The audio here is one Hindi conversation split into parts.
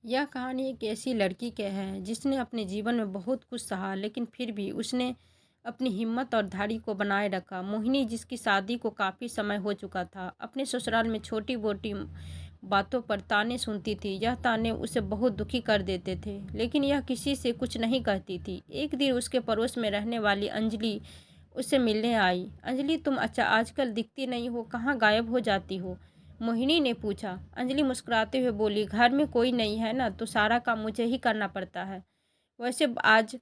यह कहानी एक ऐसी लड़की की है जिसने अपने जीवन में बहुत कुछ सहा, लेकिन फिर भी उसने अपनी हिम्मत और धैर्य को बनाए रखा। मोहिनी, जिसकी शादी को काफ़ी समय हो चुका था, अपने ससुराल में छोटी मोटी बातों पर ताने सुनती थी। यह ताने उसे बहुत दुखी कर देते थे, लेकिन यह किसी से कुछ नहीं कहती थी। एक दिन उसके पड़ोस में रहने वाली अंजलि उससे मिलने आई। अंजलि, तुम अच्छा आजकल दिखती नहीं हो, कहाँ गायब हो जाती हो? मोहिनी ने पूछा। अंजलि मुस्कुराते हुए बोली, घर में कोई नहीं है ना, तो सारा काम मुझे ही करना पड़ता है। वैसे आज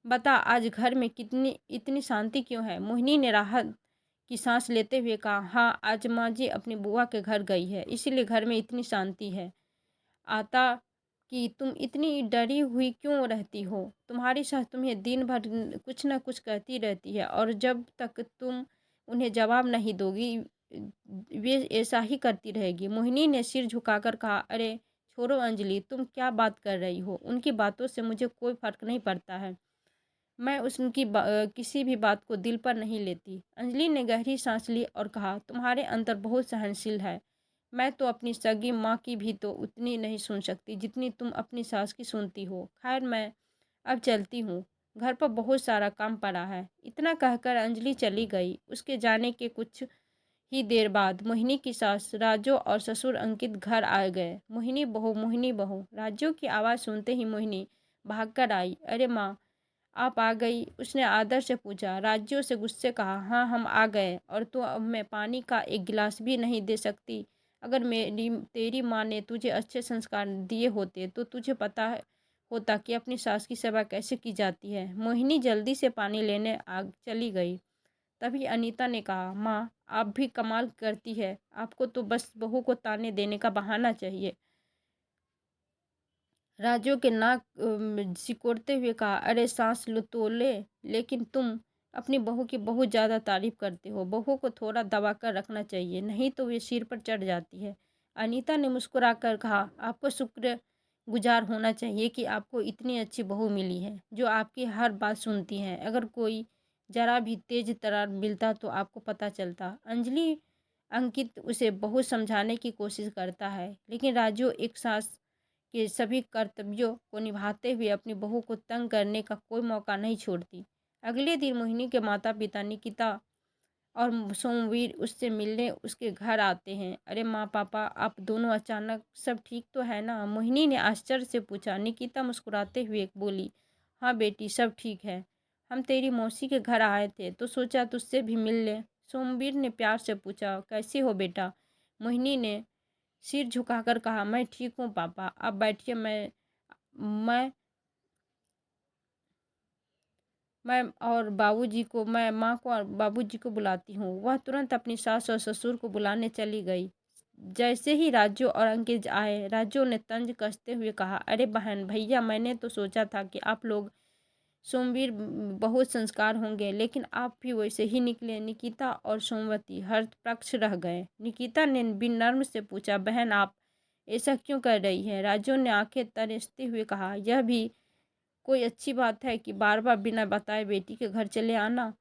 बता, आज घर में कितनी इतनी शांति क्यों है? मोहिनी ने राहत की सांस लेते हुए कहा, हाँ, आज माँ जी अपनी बुआ के घर गई है, इसीलिए घर में इतनी शांति है। आता कि तुम इतनी डरी हुई क्यों रहती हो? तुम्हारी सास तुम्हें दिन भर कुछ न कुछ कहती रहती है, और जब तक तुम उन्हें जवाब नहीं दोगी, वे ऐसा ही करती रहेगी। मोहिनी ने सिर झुकाकर कहा, अरे छोड़ो अंजलि, तुम क्या बात कर रही हो? उनकी बातों से मुझे कोई फर्क नहीं पड़ता है। मैं किसी भी बात को दिल पर नहीं लेती। अंजलि ने गहरी सांस ली और कहा, तुम्हारे अंदर बहुत सहनशील है। मैं तो अपनी सगी माँ की भी तो उतनी नहीं सुन सकती जितनी तुम अपनी सास की सुनती हो। खैर, मैं अब चलती हूँ, घर पर बहुत सारा काम पड़ा है। इतना कहकर अंजलि चली गई। उसके जाने के कुछ ही देर बाद मोहिनी की सास राजू और ससुर अंकित घर आ गए। मोहिनी बहू, मोहिनी बहू। राजू की आवाज़ सुनते ही मोहिनी भागकर आई। अरे माँ, आप आ गई? उसने आदर से पूछा। राज्यों से गुस्से कहा, हाँ, हम आ गए, और तो अब मैं पानी का एक गिलास भी नहीं दे सकती। अगर मेरी तेरी माँ ने तुझे अच्छे संस्कार दिए होते तो तुझे पता होता कि अपनी सास की सेवा कैसे की जाती है। मोहिनी जल्दी से पानी लेने चली गई। तभी अनीता ने कहा, माँ, आप भी कमाल करती है, आपको तो बस बहू को ताने देने का बहाना चाहिए। राजू के नाक सिकोड़ते हुए कहा, अरे सांस लो तो ले, लेकिन तुम अपनी बहू की बहुत ज़्यादा तारीफ करते हो। बहू को थोड़ा दबा कर रखना चाहिए, नहीं तो वे सिर पर चढ़ जाती है। अनीता ने मुस्कुराकर कहा, आपको शुक्र गुजार होना चाहिए कि आपको इतनी अच्छी बहू मिली है जो आपकी हर बात सुनती है। अगर कोई जरा भी तेज तरार मिलता तो आपको पता चलता। अंजलि अंकित उसे बहुत समझाने की कोशिश करता है, लेकिन राजू एक सास के सभी कर्तव्यों को निभाते हुए अपनी बहू को तंग करने का कोई मौका नहीं छोड़ती। अगले दिन मोहिनी के माता पिता निकिता और सोमवीर उससे मिलने उसके घर आते हैं। अरे माँ, पापा, आप दोनों अचानक, सब ठीक तो है ना? मोहिनी ने आश्चर्य से पूछा। निकिता मुस्कुराते हुए बोली, हाँ बेटी, सब ठीक है। हम तेरी मौसी के घर आए थे तो सोचा तुझसे भी मिल ले। सोमवीर ने प्यार से पूछा, कैसी हो बेटा? मोहिनी ने सिर झुकाकर कहा, मैं ठीक हूँ पापा, आप बैठिए, मैं मैं माँ को और बाबूजी को बुलाती हूँ। वह तुरंत अपनी सास और ससुर को बुलाने चली गई। जैसे ही राजू और अंकित आए, राजू ने तंज कसते हुए कहा, अरे बहन भैया, मैंने तो सोचा था कि आप लोग सोमवीर बहुत संस्कार होंगे, लेकिन आप भी वैसे ही निकले। निकिता और सोमवती हर पक्ष रह गए। निकिता ने विनम्र से पूछा, बहन, आप ऐसा क्यों कर रही है? राजू ने आंखें तरसते हुए कहा, यह भी कोई अच्छी बात है कि बार बार बिना बताए बेटी के घर चले आना?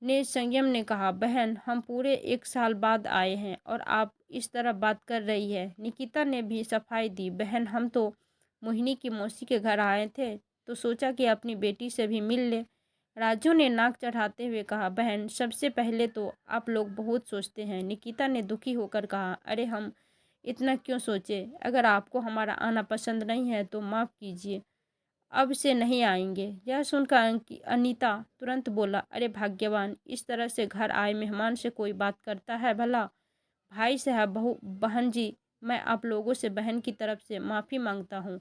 ने संयम ने कहा, बहन, हम पूरे 1 साल बाद आए हैं और आप इस तरह बात कर रही है। निकिता ने भी सफाई दी, बहन, हम तो मोहिनी की मौसी के घर आए थे तो सोचा कि अपनी बेटी से भी मिल ले। राजू ने नाक चढ़ाते हुए कहा, बहन, सबसे पहले तो आप लोग बहुत सोचते हैं। निकिता ने दुखी होकर कहा, अरे हम इतना क्यों सोचे? अगर आपको हमारा आना पसंद नहीं है तो माफ़ कीजिए, अब से नहीं आएंगे। यह सुनकर अनीता तुरंत बोला, अरे भाग्यवान, इस तरह से घर आए मेहमान से कोई बात करता है भला? भाई साहब, बहन जी, मैं आप लोगों से बहन की तरफ से माफ़ी मांगता हूँ,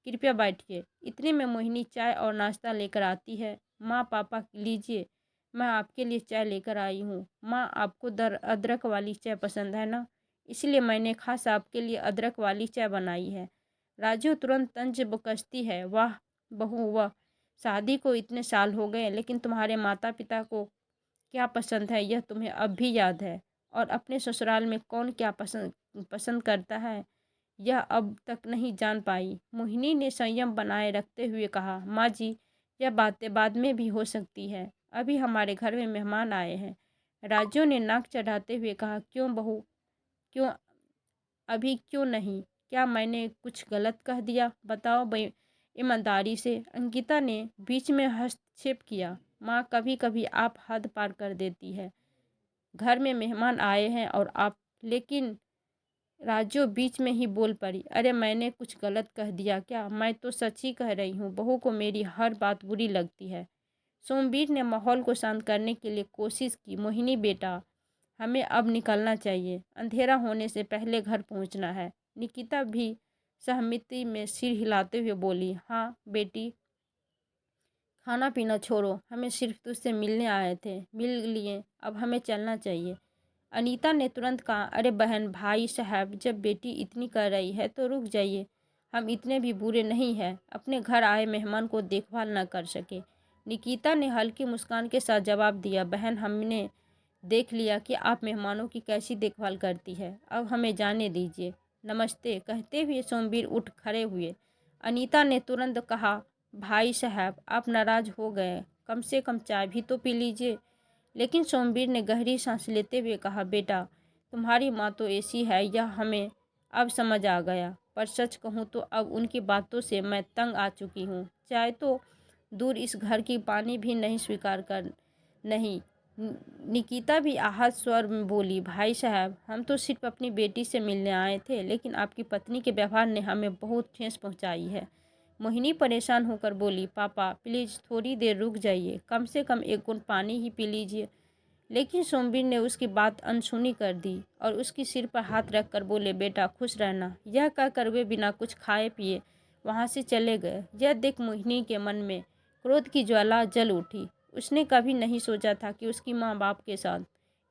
कृपया बैठिए। इतने में मोहिनी चाय और नाश्ता लेकर आती है। माँ, पापा, लीजिए, मैं आपके लिए चाय लेकर आई हूँ। माँ, आपको अदरक वाली चाय पसंद है ना, इसलिए मैंने खास आपके लिए अदरक वाली चाय बनाई है। राजू तुरंत तंज कसती है, वाह बहू, वाह, शादी को इतने साल हो गए, लेकिन तुम्हारे माता पिता को क्या पसंद है यह तुम्हें अब भी याद है, और अपने ससुराल में कौन क्या पसंद पसंद करता है यह अब तक नहीं जान पाई। मोहिनी ने संयम बनाए रखते हुए कहा, माँ जी, यह बातें बाद में भी हो सकती है, अभी हमारे घर में मेहमान आए हैं। राजू ने नाक चढ़ाते हुए कहा, क्यों बहू, क्यों, अभी क्यों नहीं? क्या मैंने कुछ गलत कह दिया? बताओ ईमानदारी से। अंकिता ने बीच में हस्तक्षेप किया। माँ, कभी कभी आप हद पार कर देती है। घर में मेहमान आए हैं और आप। लेकिन राजू बीच में ही बोल पड़ी। अरे मैंने कुछ गलत कह दिया क्या? मैं तो सच ही कह रही हूँ। बहू को मेरी हर बात बुरी लगती है। सोमवीर ने माहौल को शांत करने के लिए कोशिश की। मोहिनी बेटा, हमें अब निकलना चाहिए। अंधेरा होने से पहले घर पहुंचना है। निकिता भी सहमति में सिर हिलाते हुए बोली, हाँ बेटी, खाना पीना छोड़ो, हमें सिर्फ तुझसे मिलने आए थे। मिल लिए, अब हमें चलना चाहिए। अनीता ने तुरंत कहा, अरे बहन भाई साहब, जब बेटी इतनी कर रही है तो रुक जाइए। हम इतने भी बुरे नहीं हैं, अपने घर आए मेहमान को देखभाल न कर सके। निकिता ने हल्की मुस्कान के साथ जवाब दिया, बहन हमने देख लिया कि आप मेहमानों की कैसी देखभाल करती है। अब हमें जाने दीजिए। नमस्ते कहते हुए सोमवीर उठ खड़े हुए। अनीता ने तुरंत कहा, भाई साहब आप नाराज हो गए, कम से कम चाय भी तो पी लीजिए। लेकिन सोमवीर ने गहरी सांस लेते हुए कहा, बेटा तुम्हारी माँ तो ऐसी है, यह हमें अब समझ आ गया। पर सच कहूँ तो अब उनकी बातों से मैं तंग आ चुकी हूँ। चाय तो दूर, इस घर की पानी भी नहीं स्वीकार कर। नहीं। निकिता भी आहत स्वर में बोली, भाई साहब हम तो सिर्फ अपनी बेटी से मिलने आए थे, लेकिन आपकी पत्नी के व्यवहार ने हमें बहुत ठेस पहुंचाई है। मोहिनी परेशान होकर बोली, पापा प्लीज़ थोड़ी देर रुक जाइए, कम से कम एक घूंट पानी ही पी लीजिए। लेकिन सोमवीर ने उसकी बात अनसुनी कर दी और उसकी सिर पर हाथ रखकर बोले, बेटा खुश रहना। यह कहकर वे बिना कुछ खाए पिए वहाँ से चले गए। यह देख मोहिनी के मन में क्रोध की ज्वाला जल उठी। उसने कभी नहीं सोचा था कि उसकी माँ बाप के साथ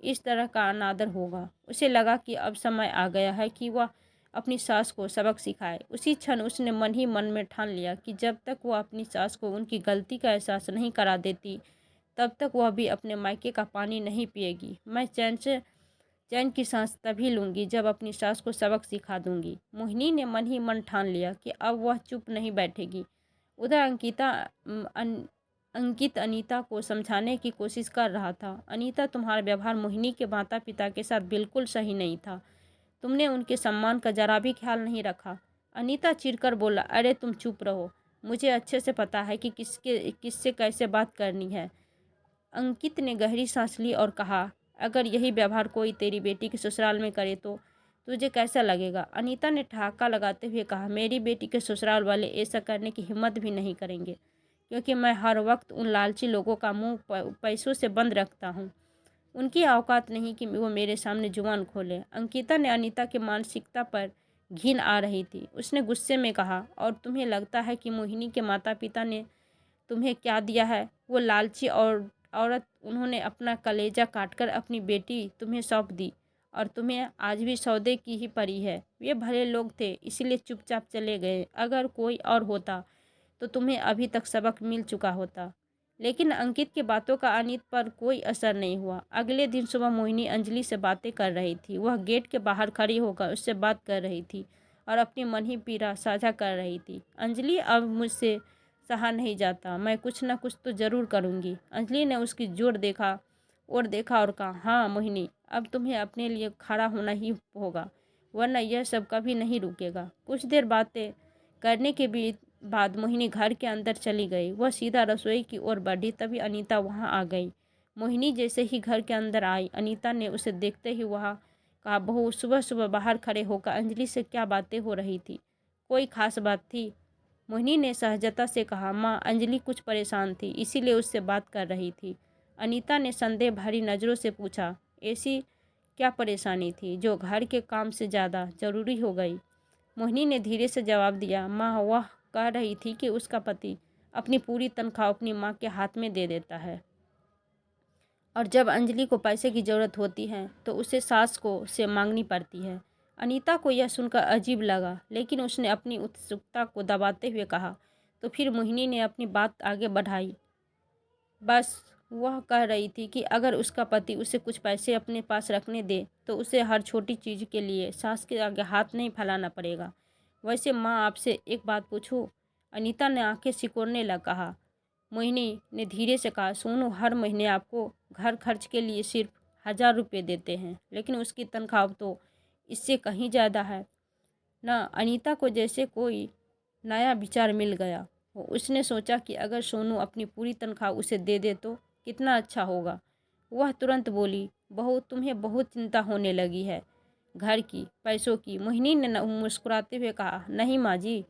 इस तरह का अनादर होगा। उसे लगा कि अब समय आ गया है कि वह अपनी सास को सबक सिखाए। उसी क्षण उसने मन ही मन में ठान लिया कि जब तक वह अपनी सास को उनकी गलती का एहसास नहीं करा देती, तब तक वह भी अपने मायके का पानी नहीं पिएगी। मैं चैन की सांस तभी लूँगी जब अपनी सास को सबक सिखा दूँगी। मोहिनी ने मन ही मन ठान लिया कि अब वह चुप नहीं बैठेगी। उधर अंकित अनीता को समझाने की कोशिश कर रहा था। अनीता, तुम्हारा व्यवहार मोहिनी के माता पिता के साथ बिल्कुल सही नहीं था। तुमने उनके सम्मान का जरा भी ख्याल नहीं रखा। अनीता चिढ़कर बोला, अरे तुम चुप रहो, मुझे अच्छे से पता है कि किससे कैसे बात करनी है। अंकित ने गहरी सांस ली और कहा, अगर यही व्यवहार कोई तेरी बेटी के ससुराल में करे तो तुझे कैसा लगेगा? अनीता ने ठहाका लगाते हुए कहा, मेरी बेटी के ससुराल वाले ऐसा करने की हिम्मत भी नहीं करेंगे, क्योंकि मैं हर वक्त उन लालची लोगों का मुंह पैसों से बंद रखता हूँ। उनकी औकात नहीं कि वो मेरे सामने जुबान खोले। अंकिता ने अनीता की मानसिकता पर घिन आ रही थी। उसने गुस्से में कहा, और तुम्हें लगता है कि मोहिनी के माता पिता ने तुम्हें क्या दिया है? वो लालची और औरत, उन्होंने अपना कलेजा काटकर अपनी बेटी तुम्हें सौंप दी और तुम्हें आज भी सौदे की ही पड़ी है। वे भले लोग थे, इसलिए चुपचाप चले गए। अगर कोई और होता तो तुम्हें अभी तक सबक मिल चुका होता। लेकिन अंकित की बातों का अनीत पर कोई असर नहीं हुआ। अगले दिन सुबह मोहिनी अंजलि से बातें कर रही थी। वह गेट के बाहर खड़ी होकर उससे बात कर रही थी और अपनी मन ही पीड़ा साझा कर रही थी। अंजलि, अब मुझसे सहा नहीं जाता, मैं कुछ ना कुछ तो ज़रूर करूँगी। अंजलि ने उसकी ओर देखा और कहा, हाँ मोहिनी, अब तुम्हें अपने लिए खड़ा होना ही होगा, वरना यह सब कभी नहीं रुकेगा। कुछ देर बातें करने के बाद मोहिनी घर के अंदर चली गई। वह सीधा रसोई की ओर बढ़ी, तभी अनीता वहां आ गई। मोहिनी जैसे ही घर के अंदर आई, अनीता ने उसे देखते ही वह कहा, बहू सुबह सुबह बाहर खड़े होकर अंजलि से क्या बातें हो रही थी? कोई खास बात थी? मोहिनी ने सहजता से कहा, माँ अंजलि कुछ परेशान थी, इसीलिए उससे बात कर रही थी। अनीता ने संदेह भरी नज़रों से पूछा, ऐसी क्या परेशानी थी जो घर के काम से ज़्यादा ज़रूरी हो गई? मोहिनी ने धीरे से जवाब दिया, माँ वह कह रही थी कि उसका पति अपनी पूरी तनख्वाह अपनी माँ के हाथ में दे देता है, और जब अंजलि को पैसे की ज़रूरत होती है तो उसे सास को से मांगनी पड़ती है। अनीता को यह सुनकर अजीब लगा, लेकिन उसने अपनी उत्सुकता को दबाते हुए कहा, तो फिर मोहिनी ने अपनी बात आगे बढ़ाई, बस वह कह रही थी कि अगर उसका पति उसे कुछ पैसे अपने पास रखने दे तो उसे हर छोटी चीज़ के लिए सास के आगे हाथ नहीं फैलाना पड़ेगा। वैसे माँ आपसे एक बात पूछूं? अनीता ने आंखें सिकोड़ने लगा कहा। मोहिनी ने धीरे से कहा, सोनू हर महीने आपको घर खर्च के लिए सिर्फ 1000 रुपये देते हैं, लेकिन उसकी तनख्वाह तो इससे कहीं ज़्यादा है। ना। अनीता को जैसे कोई नया विचार मिल गया हो। उसने सोचा कि अगर सोनू अपनी पूरी तनख्वाह उसे दे दे तो कितना अच्छा होगा। वह तुरंत बोली, बहू तुम्हें बहुत चिंता होने लगी है घर की, पैसों की। मोहिनी ने मुस्कुराते हुए कहा, नहीं माँ जी,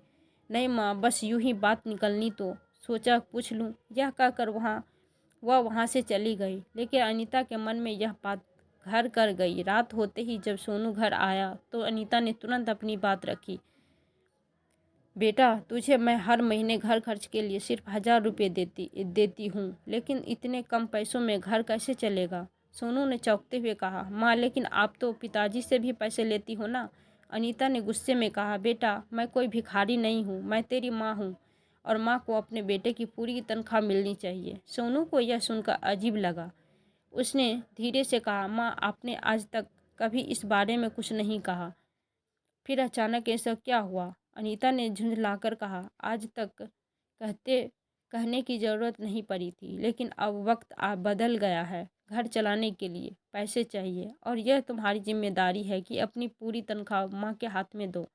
नहीं माँ, बस यूं ही बात निकलनी तो सोचा पूछ लूँ। यह कहकर वह वहाँ से चली गई। लेकिन अनीता के मन में यह बात घर कर गई। रात होते ही जब सोनू घर आया तो अनीता ने तुरंत अपनी बात रखी। बेटा, तुझे मैं हर महीने घर खर्च के लिए सिर्फ 1,000 रुपये देती हूँ, लेकिन इतने कम पैसों में घर कैसे चलेगा। सोनू ने चौंकते हुए कहा, माँ लेकिन आप तो पिताजी से भी पैसे लेती हो ना। अनीता ने गुस्से में कहा, बेटा मैं कोई भिखारी नहीं हूँ, मैं तेरी माँ हूँ और माँ को अपने बेटे की पूरी तनख्वाह मिलनी चाहिए। सोनू को यह सुनकर अजीब लगा। उसने धीरे से कहा, माँ आपने आज तक कभी इस बारे में कुछ नहीं कहा, फिर अचानक ऐसा क्या हुआ। अनीता ने झुंझलाकर कहा, आज तक कहने की ज़रूरत नहीं पड़ी थी, लेकिन अब वक्त बदल गया है। घर चलाने के लिए पैसे चाहिए और यह तुम्हारी जिम्मेदारी है कि अपनी पूरी तनख्वाह माँ के हाथ में दो।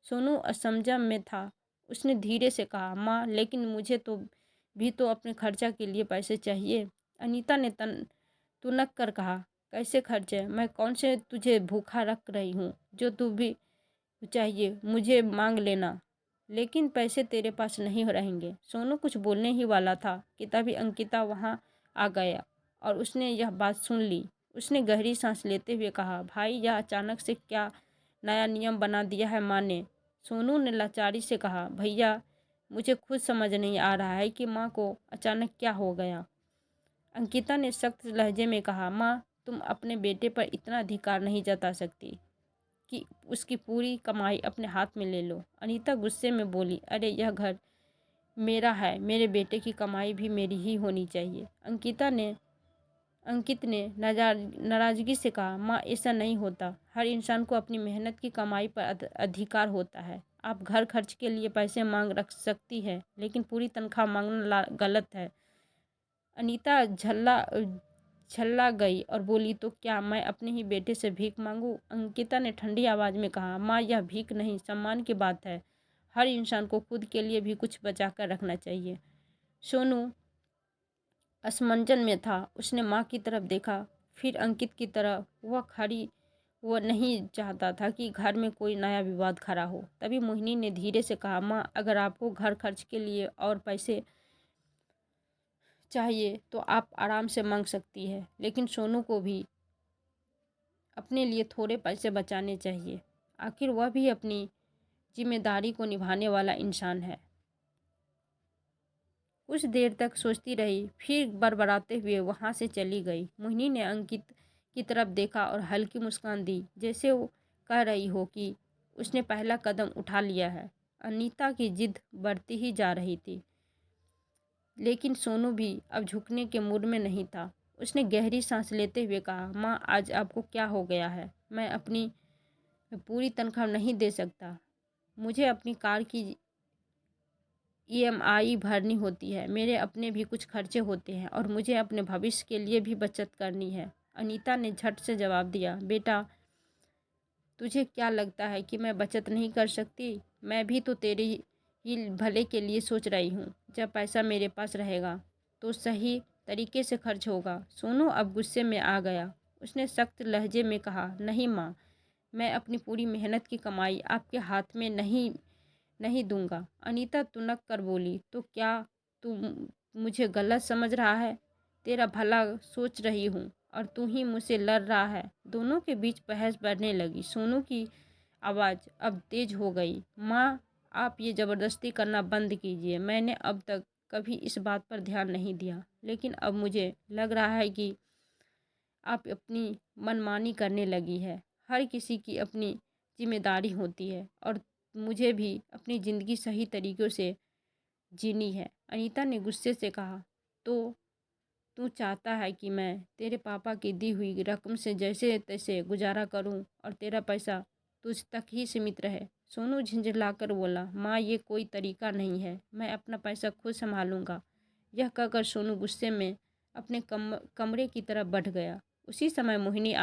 सोनू असमंजस में था। उसने धीरे से कहा, माँ लेकिन मुझे तो भी तो अपने खर्चा के लिए पैसे चाहिए। अनीता ने तुनक कर कहा, कैसे खर्चे? मैं कौन से तुझे भूखा रख रही हूँ जो तू भी चाहिए मुझे मांग लेना, लेकिन पैसे तेरे पास नहीं रहेंगे। सोनू कुछ बोलने ही वाला था कि तभी अंकिता वहां आ गया और उसने यह बात सुन ली। उसने गहरी सांस लेते हुए कहा, भाई यह अचानक से क्या नया नियम बना दिया है माँ ने। सोनू ने लाचारी से कहा, भैया मुझे खुद समझ नहीं आ रहा है कि माँ को अचानक क्या हो गया। अंकिता ने सख्त लहजे में कहा, माँ तुम अपने बेटे पर इतना अधिकार नहीं जता सकती कि उसकी पूरी कमाई अपने हाथ में ले लो। अनीता गुस्से में बोली, अरे यह घर मेरा है, मेरे बेटे की कमाई भी मेरी ही होनी चाहिए। अंकित ने नाराजगी से कहा, माँ ऐसा नहीं होता। हर इंसान को अपनी मेहनत की कमाई पर अधिकार होता है। आप घर खर्च के लिए पैसे मांग रख सकती है, लेकिन पूरी तनख्वाह मांगना गलत है। अनीता छल्ला गई और बोली, तो क्या मैं अपने ही बेटे से भीख मांगूं? अंकिता ने ठंडी आवाज में कहा, माँ यह भीख नहीं, सम्मान की बात है। हर इंसान को खुद के लिए भी कुछ बचा कर रखना चाहिए। सोनू असमंजस में था। उसने माँ की तरफ देखा, फिर अंकित की तरफ। वह नहीं चाहता था कि घर में कोई नया विवाद खड़ा हो। तभी मोहिनी ने धीरे से कहा, माँ अगर आपको घर खर्च के लिए और पैसे चाहिए तो आप आराम से मांग सकती है, लेकिन सोनू को भी अपने लिए थोड़े पैसे बचाने चाहिए। आखिर वह भी अपनी जिम्मेदारी को निभाने वाला इंसान है। कुछ देर तक सोचती रही, फिर बड़बड़ाते हुए वहाँ से चली गई। मोहिनी ने अंकित की तरफ देखा और हल्की मुस्कान दी, जैसे वो कह रही हो कि उसने पहला कदम उठा लिया है। अनीता की जिद बढ़ती ही जा रही थी, लेकिन सोनू भी अब झुकने के मूड में नहीं था। उसने गहरी सांस लेते हुए कहा, माँ आज आपको क्या हो गया है? मैं अपनी पूरी तनख्वाह नहीं दे सकता। मुझे अपनी कार की ईएमआई भरनी होती है, मेरे अपने भी कुछ खर्चे होते हैं और मुझे अपने भविष्य के लिए भी बचत करनी है। अनीता ने झट से जवाब दिया, बेटा तुझे क्या लगता है कि मैं बचत नहीं कर सकती? मैं भी तो तेरे ही भले के लिए सोच रही हूँ। जब पैसा मेरे पास रहेगा तो सही तरीके से खर्च होगा। सोनू अब गुस्से में आ गया। उसने सख्त लहजे में कहा, नहीं माँ, मैं अपनी पूरी मेहनत की कमाई आपके हाथ में नहीं नहीं दूंगा। अनीता तुनक कर बोली, तो क्या तू मुझे गलत समझ रहा है? तेरा भला सोच रही हूँ और तू ही मुझसे लड़ रहा है। दोनों के बीच बहस बढ़ने लगी। सोनू की आवाज़ अब तेज हो गई, माँ आप ये ज़बरदस्ती करना बंद कीजिए। मैंने अब तक कभी इस बात पर ध्यान नहीं दिया, लेकिन अब मुझे लग रहा है कि आप अपनी मनमानी करने लगी है। हर किसी की अपनी जिम्मेदारी होती है और मुझे भी अपनी ज़िंदगी सही तरीक़ों से जीनी है। अनीता ने गुस्से से कहा, तो तू चाहता है कि मैं तेरे पापा की दी हुई रकम से जैसे तैसे गुजारा करूं और तेरा पैसा तुझ तक ही सीमित रहे? सोनू झिंझलाकर बोला, माँ ये कोई तरीका नहीं है, मैं अपना पैसा खुद संभालूंगा। यह कहकर सोनू गुस्से में अपने कमरे की तरफ बढ़ गया। उसी समय मोहिनी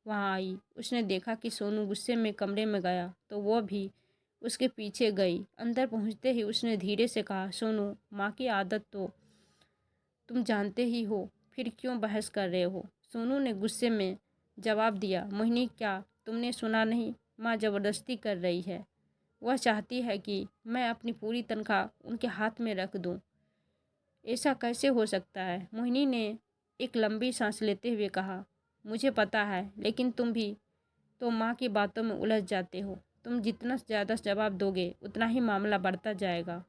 वहाँ आई। उसने देखा कि सोनू गुस्से में कमरे में गया तो वह भी उसके पीछे गई। अंदर पहुंचते ही उसने धीरे से कहा, सोनू, माँ की आदत तो तुम जानते ही हो, फिर क्यों बहस कर रहे हो? सोनू ने गुस्से में जवाब दिया, मोहिनी, क्या तुमने सुना नहीं? माँ ज़बरदस्ती कर रही है। वह चाहती है कि मैं अपनी पूरी तनख्वाह उनके हाथ में रख दूं। ऐसा कैसे हो सकता है? मोहिनी ने एक लंबी सांस लेते हुए कहा, मुझे पता है, लेकिन तुम भी तो माँ की बातों में उलझ जाते हो। तुम जितना ज़्यादा जवाब दोगे उतना ही मामला बढ़ता जाएगा।